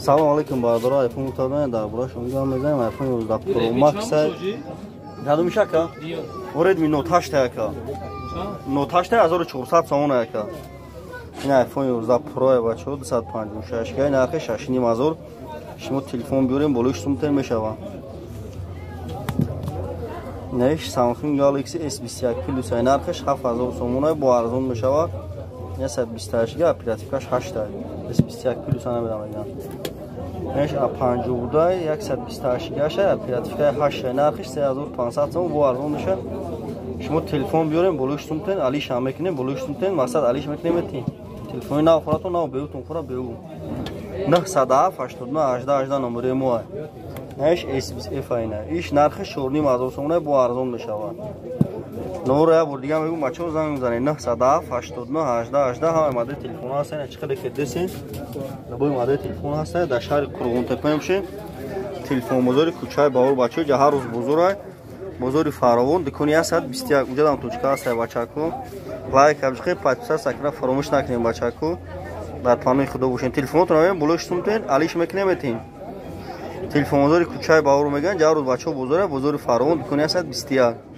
салом алейкум бародаро, айфон мутадаен дар борааш умидварам мезанем айфон 11 Pro Max ядум шака Redmi Note 8 яка Note 8 1400 сомон яка ин айфон 11 Pro бачо 256 га нархи 6500 шумо телефон биёрем болои 6 сум мешава неш Samsung Galaxy S21 Plus нархиш 7000 сомон бо арзон мешава 128 га оперативкаш 8 S21 Plus намедам агам неш A5 будай 128 га оперативка 8 нархиш 3500 сом бо арзон мешава шумо телефон биёрем болои 6 сум алиш ҳам мекунем болои 6 сум мақсад алиш мекунем метин телефони нав хӯратон нав беутон хӯра беу 907 89 18 номери мо неш SBF айна иш нархи 4500 сомон бо арзон мешава номер я бор дига мегум бачо занг мизанед 907 89 18 18 ҳамаи модели телефон ҳастанд чиқаде ки десен набои модели телефон ҳастанд дар шаҳри Қурғонтепа мешин телефон бозори кӯчаи бавур бачо ҷаҳар рӯз бозора бозори фаровон дукони 121 уҷадам точка ҳаста бачако лайк абжиқи подписат сакра фаромӯш накунем бачако дар панои худо бошен телефонотон авем болои 6 сум алиш мекунем метин телефон бозори кӯчаи бавур меган ҷаҳар рӯз бачо бозора бозори фаровон дукони 121